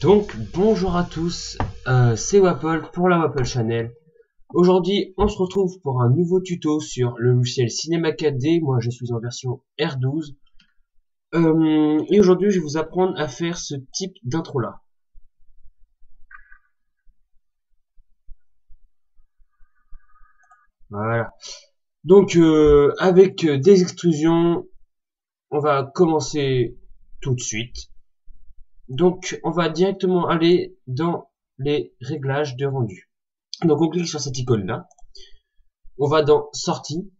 Donc bonjour à tous, c'est Wapple pour la Wapple Channel. Aujourd'hui on se retrouve pour un nouveau tuto sur le logiciel Cinema 4D. Moi je suis en version R12. Et aujourd'hui je vais vous apprendre à faire ce type d'intro là. Voilà. Donc avec des extrusions, on va commencer tout de suite. Donc on va directement aller dans les réglages de rendu. Donc on clique sur cette icône là, on va dans sortie,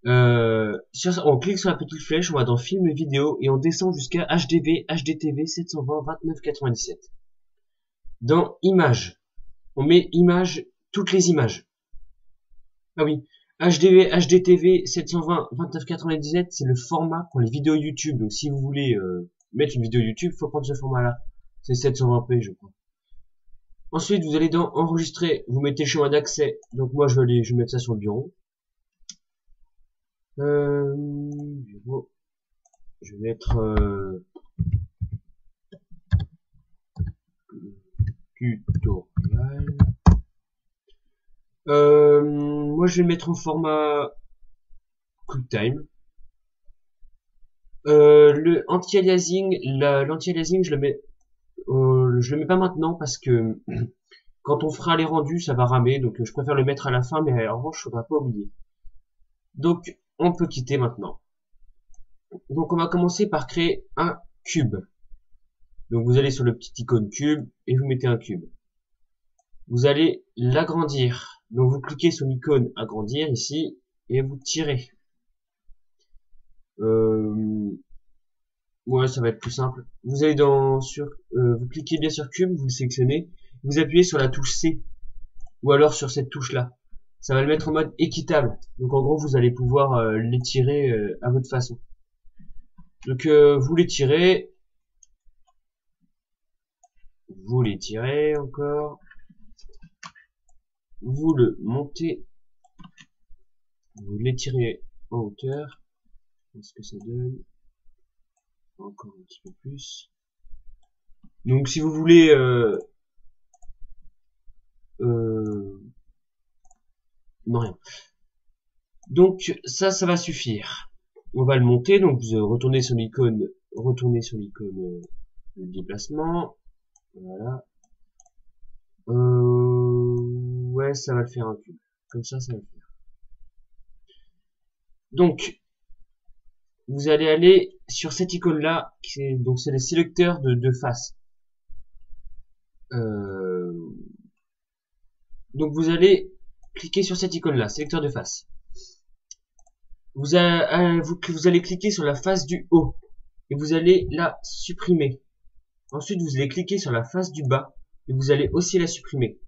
on clique sur la petite flèche, on va dans film et vidéo et on descend jusqu'à HDV, HDTV 720 2997. Dans images, on met images, toutes les images. Ah oui, HDV, HDTV 720 2997 c'est le format pour les vidéos YouTube. Donc si vous voulez mettre une vidéo YouTube, faut prendre ce format là, c'est 720p je crois. Ensuite, vous allez dans enregistrer, vous mettez chemin d'accès. Donc moi, je vais mettre ça sur le bureau. Bureau. Je vais mettre tutorial. Moi, je vais le mettre en format QuickTime. Le anti-aliasing, l'anti-aliasing, je le mets pas maintenant parce que quand on fera les rendus, ça va ramer, donc je préfère le mettre à la fin, mais en revanche, faudra pas oublier. Donc, on peut quitter maintenant. Donc, on va commencer par créer un cube. Donc, vous allez sur le petit icône cube et vous mettez un cube. Vous allez l'agrandir. Donc, vous cliquez sur l'icône agrandir ici et vous tirez. Ouais, ça va être plus simple. Vous allez vous cliquez bien sur cube, vous le sélectionnez, vous appuyez sur la touche C ou alors sur cette touche là. Ça va le mettre en mode équitable. Donc en gros, vous allez pouvoir l'étirer à votre façon. Donc vous l'étirez encore. Vous le montez. Vous l'étirez en hauteur. Qu'est-ce que ça donne? Encore un petit peu plus. Donc si vous voulez non, rien. Donc ça va suffire. On va le monter. Donc vous retournez sur l'icône de déplacement. Voilà. Ouais, ça va le faire un cube. Comme ça va le faire. Donc vous allez aller sur cette icône là, donc c'est les sélecteurs de face. Donc vous allez cliquer sur cette icône là, sélecteur de face. Vous allez cliquer sur la face du haut et vous allez la supprimer. Ensuite vous allez cliquer sur la face du bas et vous allez aussi la supprimer.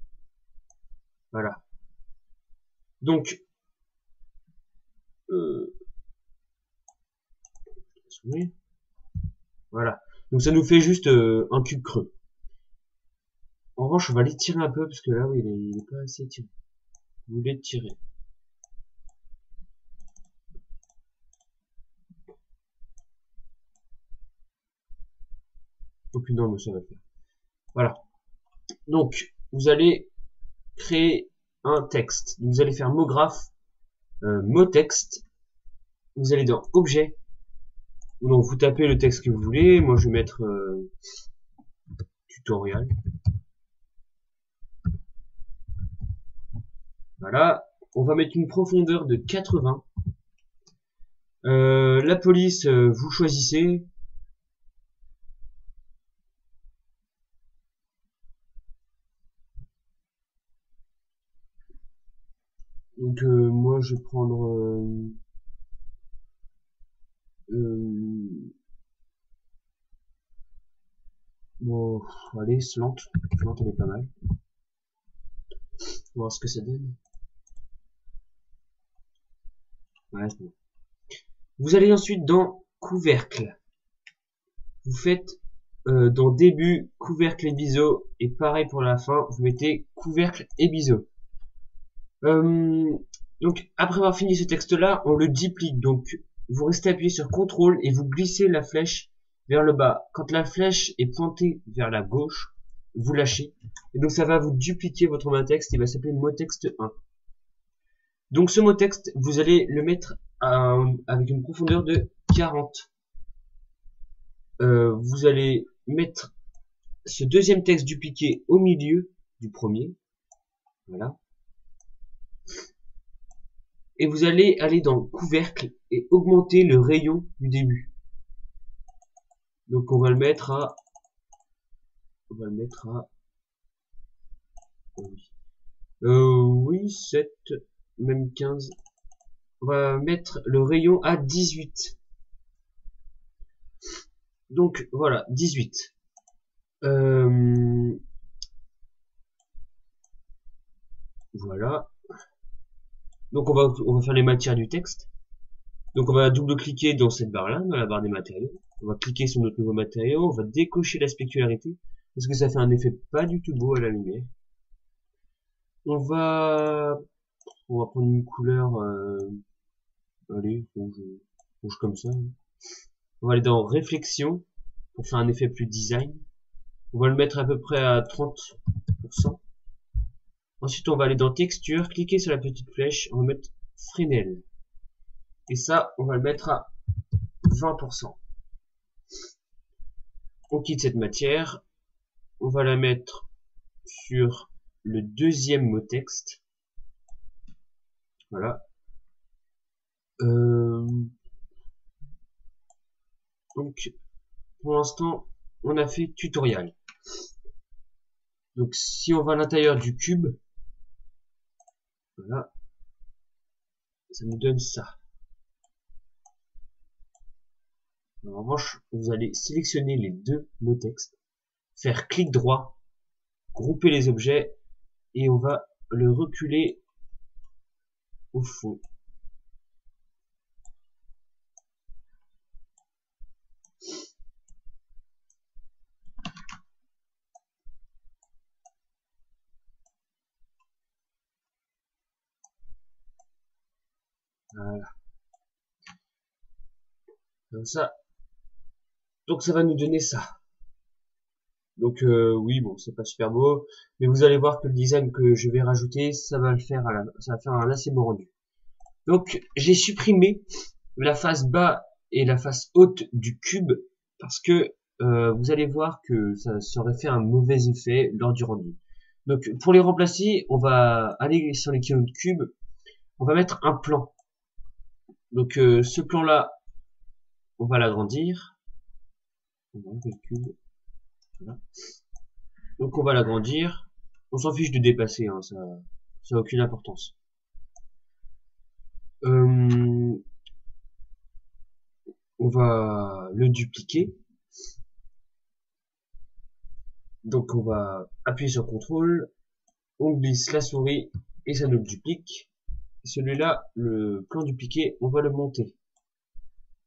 Voilà. Donc voilà. Donc ça nous fait juste un cube creux. En revanche, on va l'étirer un peu parce que là, oui, il est pas assez étiré. Vous l'étirez. Aucune norme, ça va le faire. Voilà. Donc, vous allez créer un texte. Vous allez faire mot graphe, mot texte. Vous allez dans objet. Donc, vous tapez le texte que vous voulez. Moi, je vais mettre tutorial. Voilà. On va mettre une profondeur de 80. La police, vous choisissez. Donc moi je vais prendre bon, allez, slant elle est pas mal. On va voir ce que ça donne. Ouais, c'est bon. Vous allez ensuite dans couvercle. Vous faites dans début couvercle et biseau et pareil pour la fin, vous mettez couvercle et biseau. Donc après avoir fini ce texte là, on le duplique. Donc vous restez appuyé sur CTRL et vous glissez la flèche vers le bas. Quand la flèche est pointée vers la gauche, vous lâchez. Et donc ça va vous dupliquer votre mot texte. Il va s'appeler mot texte 1. Donc ce mot texte, vous allez le mettre avec une profondeur de 40. Vous allez mettre ce deuxième texte dupliqué au milieu du premier. Voilà. Et vous allez aller dans couvercle et augmenter le rayon du début. Donc on va le mettre à oui, 7, même 15. On va mettre le rayon à 18. Donc voilà, 18. Voilà. Donc on va faire les matières du texte. Donc on va double-cliquer dans cette barre-là, dans la barre des matériaux. On va cliquer sur notre nouveau matériau, on va décocher la spécularité, parce que ça fait un effet pas du tout beau à la lumière. On va prendre une couleur, allez, rouge comme ça. On va aller dans réflexion, pour faire un effet plus design. On va le mettre à peu près à 30%. Ensuite, on va aller dans texture, cliquer sur la petite flèche, on va mettre Fresnel. Et ça, on va le mettre à 20%. On quitte cette matière, on va la mettre sur le deuxième mot texte. Voilà. Donc, pour l'instant, on a fait tutoriel. Donc, si on va à l'intérieur du cube, voilà, ça nous donne ça. En revanche, vous allez sélectionner les deux mots texte, faire clic droit, grouper les objets, et on va le reculer au fond. Voilà. Comme ça. Donc ça va nous donner ça. Donc oui, bon, c'est pas super beau, mais vous allez voir que le design que je vais rajouter, ça va faire un assez beau rendu. Donc j'ai supprimé la face bas et la face haute du cube parce que vous allez voir que ça aurait fait un mauvais effet lors du rendu. Donc pour les remplacer, on va aller sur l'icône de cube, on va mettre un plan. Donc ce plan là, on va l'agrandir. Voilà. Donc on va l'agrandir. On s'en fiche de dépasser, hein, ça a aucune importance. On va le dupliquer. Donc on va appuyer sur CTRL, on glisse la souris et ça nous le duplique. Celui-là, le plan dupliqué, on va le monter.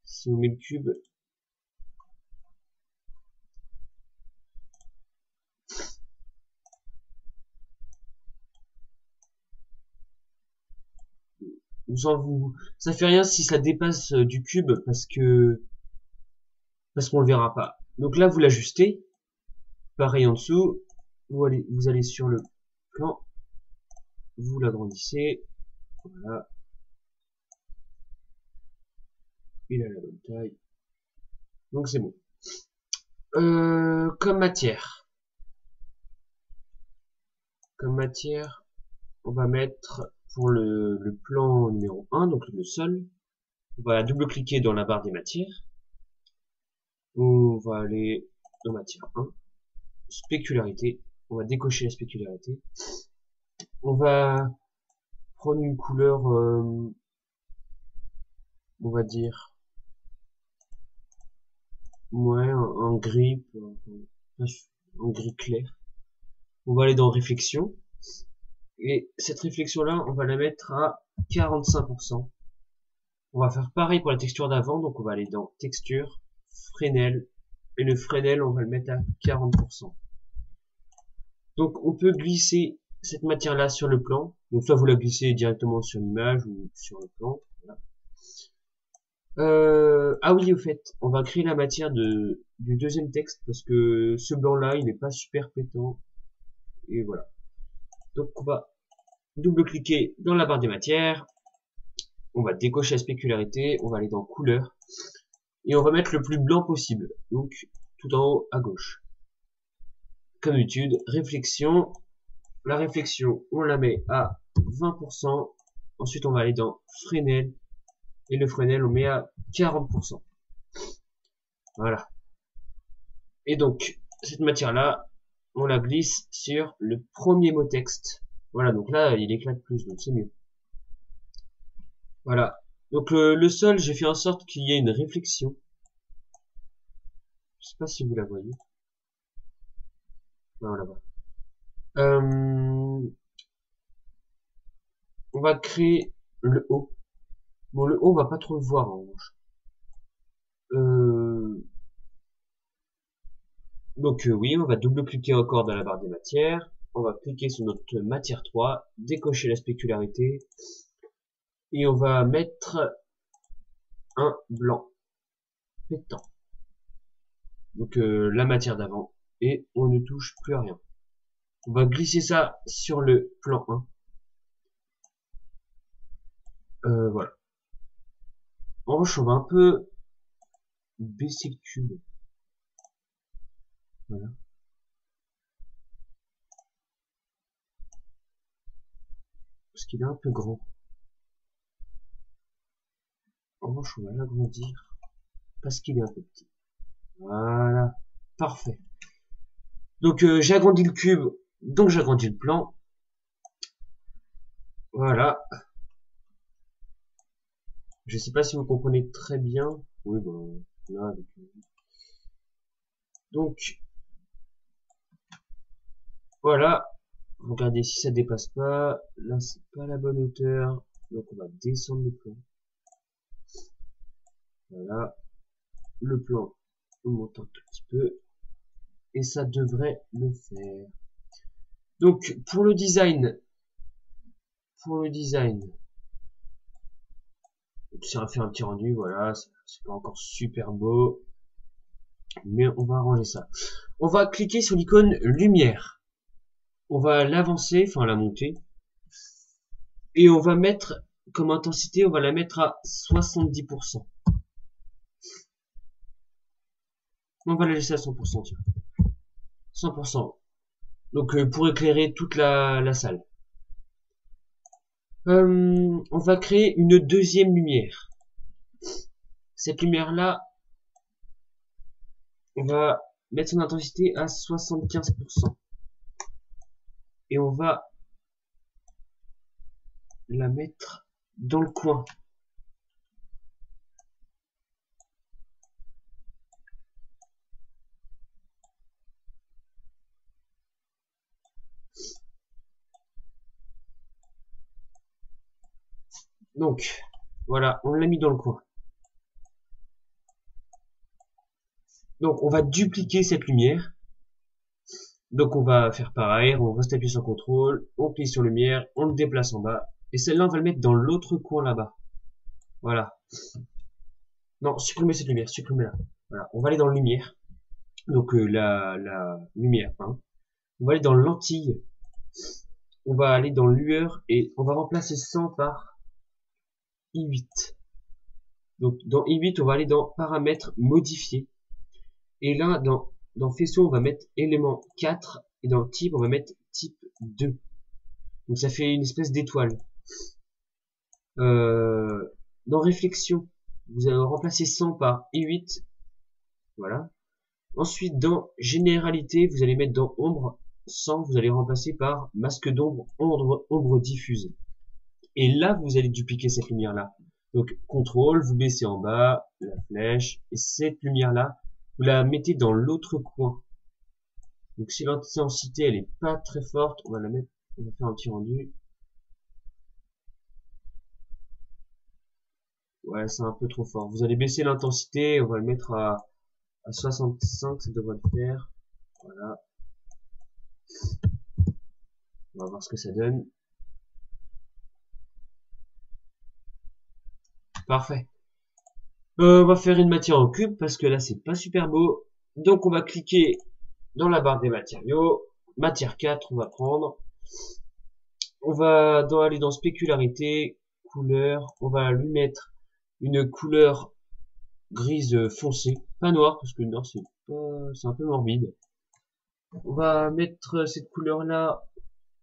Si on met le cube, ça fait rien si ça dépasse du cube parce qu'on le verra pas. Donc là vous l'ajustez, pareil en dessous, vous allez sur le plan, vous l'agrandissez, voilà, il a la bonne taille, donc c'est bon. Comme matière, on va mettre pour le plan numéro 1, donc le sol, on va double-cliquer dans la barre des matières, on va aller dans matière 1, spécularité, on va décocher la spécularité, on va prendre une couleur, on va dire, ouais, un gris, un gris clair. On va aller dans réflexion, et cette réflexion là, on va la mettre à 45%. On va faire pareil pour la texture d'avant, donc on va aller dans texture, Fresnel, et le Fresnel on va le mettre à 40%. Donc on peut glisser cette matière là sur le plan, donc soit vous la glissez directement sur l'image ou sur le plan, voilà. Ah oui, au fait, on va créer la matière du deuxième texte parce que ce blanc-là, il n'est pas super pétant. Et voilà. Donc on va double-cliquer dans la barre des matières. On va décocher la spécularité. On va aller dans couleur. Et on va mettre le plus blanc possible. Donc tout en haut à gauche. Comme d'habitude, réflexion. La réflexion, on la met à 20%. Ensuite, on va aller dans Fresnel. Et le Fresnel, on met à 40%. Voilà. Et donc, cette matière-là, on la glisse sur le premier mot texte. Voilà, donc là, il éclate plus, donc c'est mieux. Voilà. Donc le sol, j'ai fait en sorte qu'il y ait une réflexion. Je sais pas si vous la voyez. Non, là-bas. On va créer le haut. Bon, le haut, on va pas trop le voir en revanche. Donc oui, on va double-cliquer encore dans la barre des matières. On va cliquer sur notre matière 3, décocher la spécularité. Et on va mettre un blanc pétant. Donc la matière d'avant. Et on ne touche plus à rien. On va glisser ça sur le plan 1. Voilà. En revanche, on va un peu baisser le cube. Voilà. Parce qu'il est un peu grand. En revanche, on va l'agrandir. Parce qu'il est un peu petit. Voilà. Parfait. Donc j'ai agrandi le cube. Donc j'agrandis le plan. Voilà. Je sais pas si vous comprenez très bien. Oui, bon, là, avec... Donc, voilà. Regardez si ça dépasse pas. Là, c'est pas la bonne hauteur. Donc, on va descendre le plan. Voilà. Le plan, on monte un tout petit peu. Et ça devrait le faire. Donc, pour le design, ça va faire un petit rendu, voilà. C'est pas encore super beau. Mais on va arranger ça. On va cliquer sur l'icône lumière. On va l'avancer, enfin la monter. Et on va mettre, comme intensité, on va la mettre à 70%. On va la laisser à 100%, tiens. 100%. Donc pour éclairer toute la salle. On va créer une deuxième lumière. Cette lumière-là, on va mettre son intensité à 75%. Et on va la mettre dans le coin. Donc, voilà, on l'a mis dans le coin. Donc, on va dupliquer cette lumière. Donc, on va faire pareil, on reste appuyé sur CTRL, on clique sur lumière, on le déplace en bas. Et celle-là, on va le mettre dans l'autre coin là-bas. Voilà. Non, supprimez cette lumière, supprimez-la. Voilà, on va aller dans lumière. Donc, la lumière, hein. On va aller dans lentille. On va aller dans lueur et on va remplacer 100 par I8. Donc dans I8, on va aller dans paramètres modifier. Et là, dans faisceau, on va mettre élément 4 et dans type, on va mettre type 2. Donc ça fait une espèce d'étoile. Dans réflexion, vous allez remplacer 100 par I8. Voilà. Ensuite, dans généralité, vous allez mettre dans ombre 100, vous allez remplacer par masque d'ombre, ombre diffuse. Et là, vous allez dupliquer cette lumière-là. Donc, contrôle, vous baissez en bas, la flèche, et cette lumière-là, vous la mettez dans l'autre coin. Donc, si l'intensité, elle est pas très forte, on va la mettre, on va faire un petit rendu. Ouais, c'est un peu trop fort. Vous allez baisser l'intensité, on va le mettre à 65, ça devrait le faire. Voilà. On va voir ce que ça donne. Parfait. On va faire une matière en cube parce que là c'est pas super beau. Donc on va cliquer dans la barre des matériaux. Matière 4 on va prendre. On va aller dans spécularité, couleur. On va lui mettre une couleur grise foncée, pas noire parce que le noir c'est un peu morbide. On va mettre cette couleur là,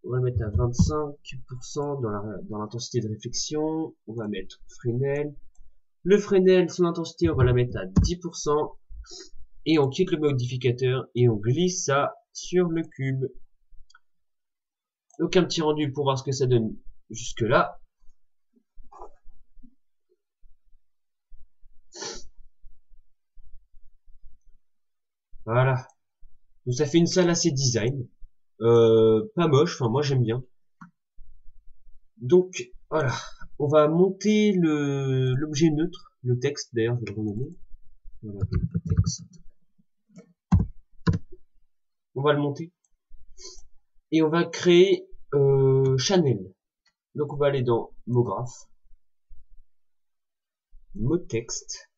on va le mettre à 25% dans l'intensité de réflexion. On va mettre Fresnel. Le Fresnel, son intensité, on va la mettre à 10%. Et on quitte le modificateur et on glisse ça sur le cube. Donc un petit rendu pour voir ce que ça donne jusque là. Voilà. Donc ça fait une salle assez design. Pas moche, enfin moi j'aime bien. Donc voilà. On va monter l'objet neutre, le texte d'ailleurs je vais le renommer. Voilà, le texte. On va le monter. Et on va créer Chanel. Donc on va aller dans mot graphe, mot texte.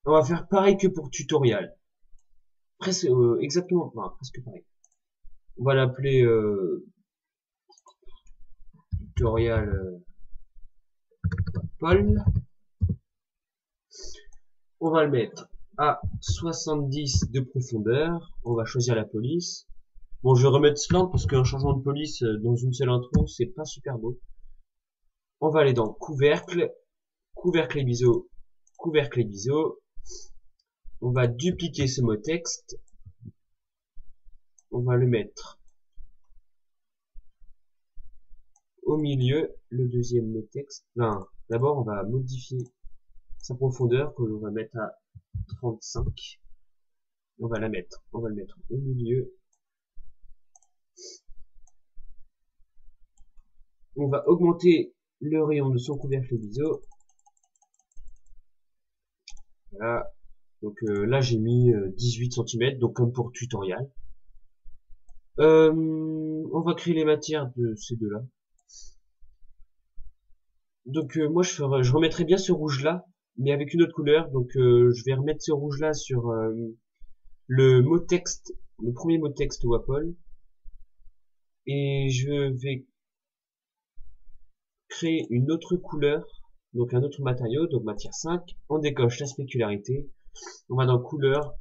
On va faire pareil que pour tutoriel. Presque exactement, enfin, presque pareil. On va l'appeler tutoriel Paul. On va le mettre à 70 de profondeur. On va choisir la police. Bon, je vais remettre slant parce qu'un changement de police dans une seule intro, c'est pas super beau. On va aller dans couvercle, couvercle et biseau, couvercle et biseau. On va dupliquer ce mot texte. On va le mettre au milieu, le deuxième mot texte. Non, d'abord on va modifier sa profondeur que l'on va mettre à 35. On va le mettre au milieu. On va augmenter le rayon de son couvercle et biseau. Voilà. Donc là j'ai mis 18 cm, donc comme pour tutoriel. On va créer les matières de ces deux-là. Donc moi je remettrai bien ce rouge-là, mais avec une autre couleur. Donc je vais remettre ce rouge-là sur le mot texte, le premier mot texte Wapol. Et je vais créer une autre couleur, donc un autre matériau, donc matière 5. On décoche la spécularité. On va dans couleur,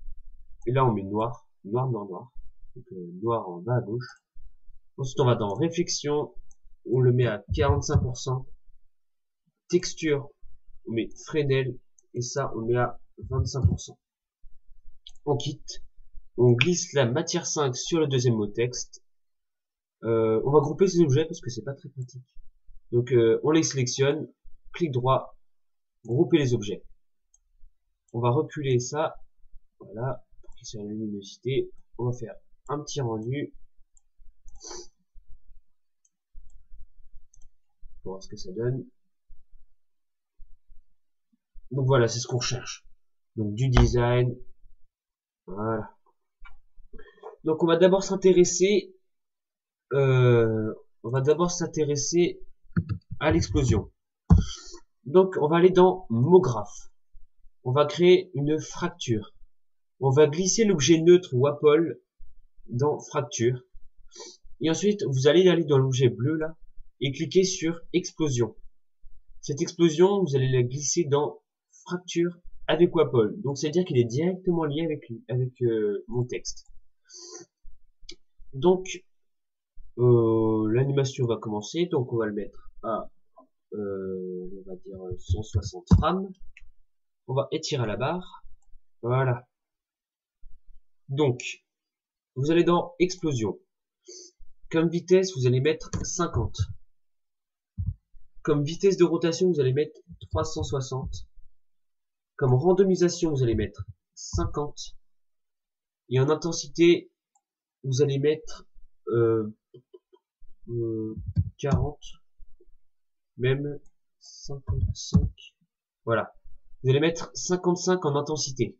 et là on met noir, noir, noir, noir. Donc noir en bas à gauche. Ensuite on va dans réflexion, on le met à 45%. Texture, on met Fresnel, et ça on met à 25%. On quitte, on glisse la matière 5 sur le deuxième mot texte. On va grouper ces objets parce que c'est pas très pratique. Donc on les sélectionne, clic droit, grouper les objets. On va reculer ça, voilà, pour qu'il soit la luminosité. On va faire un petit rendu pour voir ce que ça donne. Donc voilà, c'est ce qu'on recherche. Donc du design, voilà. Donc on va d'abord s'intéresser, à l'explosion. Donc on va aller dans mot graphe. On va créer une fracture. On va glisser l'objet neutre Wapol dans fracture. Et ensuite, vous allez aller dans l'objet bleu là et cliquer sur explosion. Cette explosion, vous allez la glisser dans fracture avec Wapol. Donc c'est à dire qu'il est directement lié avec mon texte. Donc l'animation va commencer. Donc on va le mettre à on va dire 160 frames. On va étirer la barre. Voilà. Donc, vous allez dans explosion. Comme vitesse, vous allez mettre 50. Comme vitesse de rotation, vous allez mettre 360. Comme randomisation, vous allez mettre 50. Et en intensité, vous allez mettre 40. Même 55. Voilà. Vous allez mettre 55 en intensité.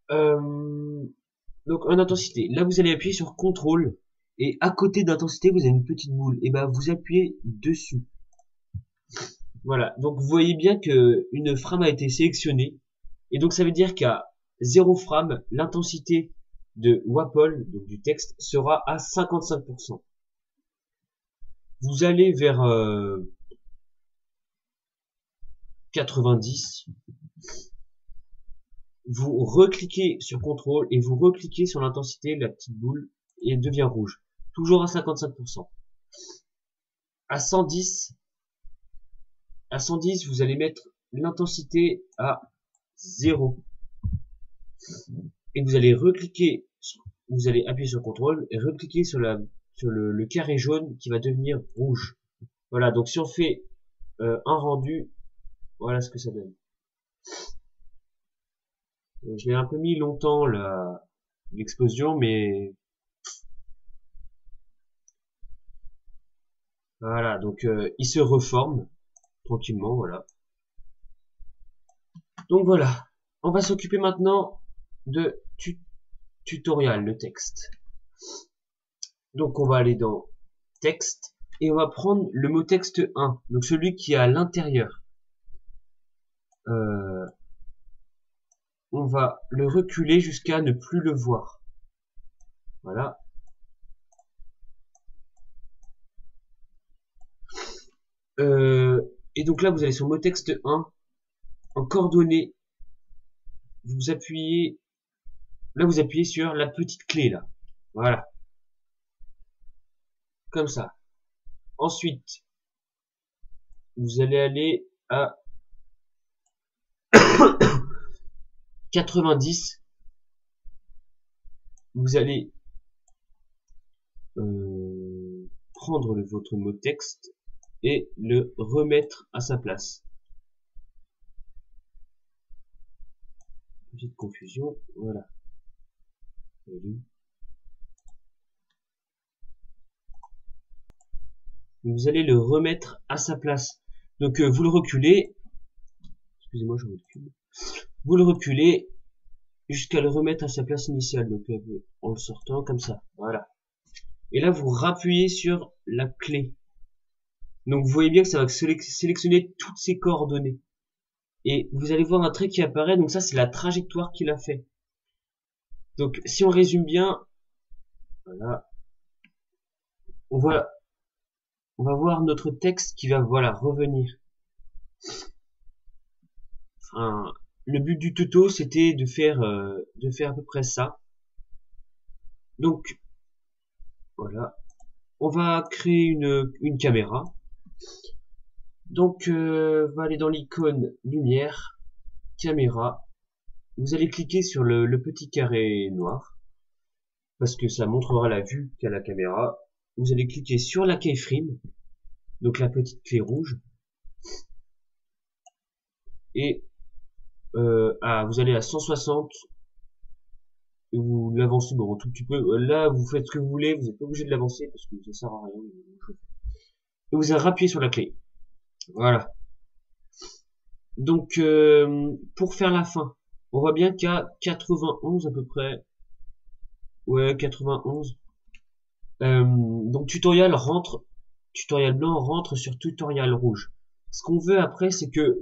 Donc en intensité, là vous allez appuyer sur CTRL et à côté d'intensité vous avez une petite boule et ben vous appuyez dessus. Voilà, donc vous voyez bien que une frame a été sélectionnée, et donc ça veut dire qu'à 0 frame, l'intensité de WAPOL, donc du texte, sera à 55%. Vous allez vers 90, vous recliquez sur contrôle et vous recliquez sur l'intensité, la petite boule, et elle devient rouge. Toujours à 55%. À 110, vous allez mettre l'intensité à 0. Et vous allez recliquer, vous allez appuyer sur contrôle et recliquer sur le carré jaune qui va devenir rouge. Voilà, donc si on fait un rendu, voilà ce que ça donne. Je l'ai un peu mis longtemps l'explosion, mais voilà, donc il se reforme tranquillement, voilà. Donc voilà, on va s'occuper maintenant de tutoriel, le texte. Donc on va aller dans texte et on va prendre le mot texte 1, donc celui qui est à l'intérieur. On va le reculer jusqu'à ne plus le voir. Voilà. Et donc là, vous allez sur mot texte 1, en coordonnées, vous appuyez, là vous appuyez sur la petite clé là. Voilà. Comme ça. Ensuite, vous allez aller à 90. Vous allez prendre votre mot texte et le remettre à sa place. Petite confusion, voilà. Vous allez le remettre à sa place. Donc vous le reculez. Excusez-moi, je recule. Vous le reculez jusqu'à le remettre à sa place initiale. Donc en le sortant comme ça. Voilà. Et là vous rappuyez sur la clé. Donc vous voyez bien que ça va sélectionner toutes ces coordonnées. Et vous allez voir un trait qui apparaît. Donc ça c'est la trajectoire qu'il a fait. Donc si on résume bien, voilà, on va voir notre texte qui va revenir. Enfin, le but du tuto c'était de faire à peu près ça. Donc voilà, on va créer une caméra. Donc on va aller dans l'icône lumière, caméra. Vous allez cliquer sur le petit carré noir parce que ça montrera la vue qu'a la caméra. Vous allez cliquer sur la keyframe, donc la petite clé rouge, et vous allez à 160. Et vous l'avancez bon, tout petit peu. Là, vous faites ce que vous voulez, vous n'êtes pas obligé de l'avancer parce que ça sert à rien. Et vous allez appuyer sur la clé. Voilà. Donc, pour faire la fin, on voit bien qu'à 91 à peu près. Ouais, 91. Donc tutoriel blanc rentre sur tutoriel rouge. Ce qu'on veut après, c'est que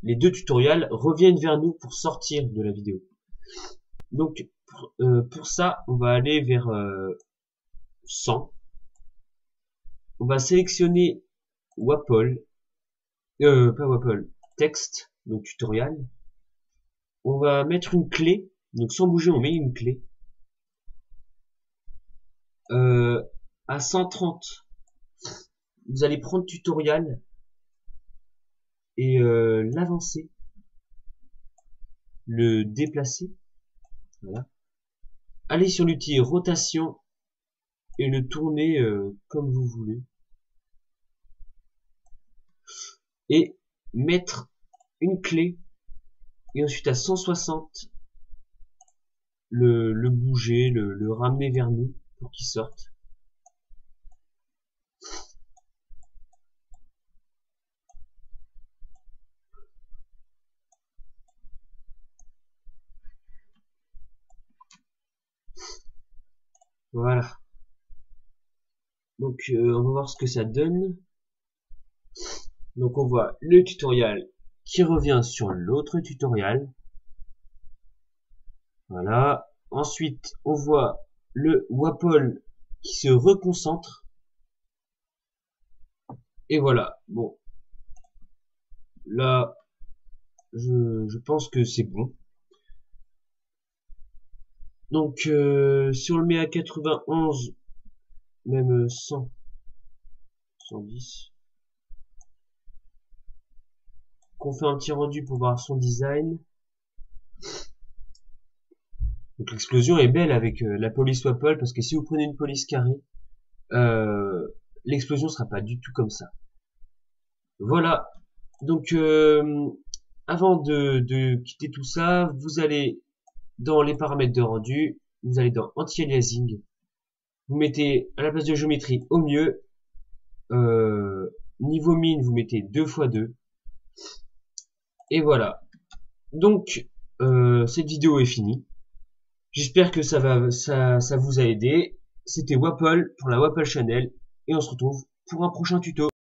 les deux tutoriels reviennent vers nous pour sortir de la vidéo. Donc pour ça, on va aller vers 100. On va sélectionner WAPOL, pas WAPOL, texte, donc tutoriel. On va mettre une clé, donc sans bouger, on met une clé. À 130, vous allez prendre tutoriel et l'avancer, le déplacer. Voilà. Allez sur l'outil rotation et le tourner comme vous voulez. Et mettre une clé et ensuite à 160 le bouger, le ramener vers nous pour qu'il sorte. Voilà. Donc on va voir ce que ça donne. Donc on voit le tutoriel qui revient sur l'autre tutoriel. Voilà. Ensuite, on voit le WAPOL qui se reconcentre. Et voilà. Bon. Là, je pense que c'est bon. Donc, si on le met à 91, même 100, 110, qu'on fait un petit rendu pour voir son design. Donc l'explosion est belle avec la police WAPOL, parce que si vous prenez une police carrée, l'explosion sera pas du tout comme ça. Voilà. Donc avant de quitter tout ça, vous allez dans les paramètres de rendu, vous allez dans anti-aliasing, vous mettez à la place de géométrie au mieux, niveau mine vous mettez 2x2, et voilà. Donc cette vidéo est finie. J'espère que ça vous a aidé. C'était WAPOL pour la WAPOL Channel, et on se retrouve pour un prochain tuto.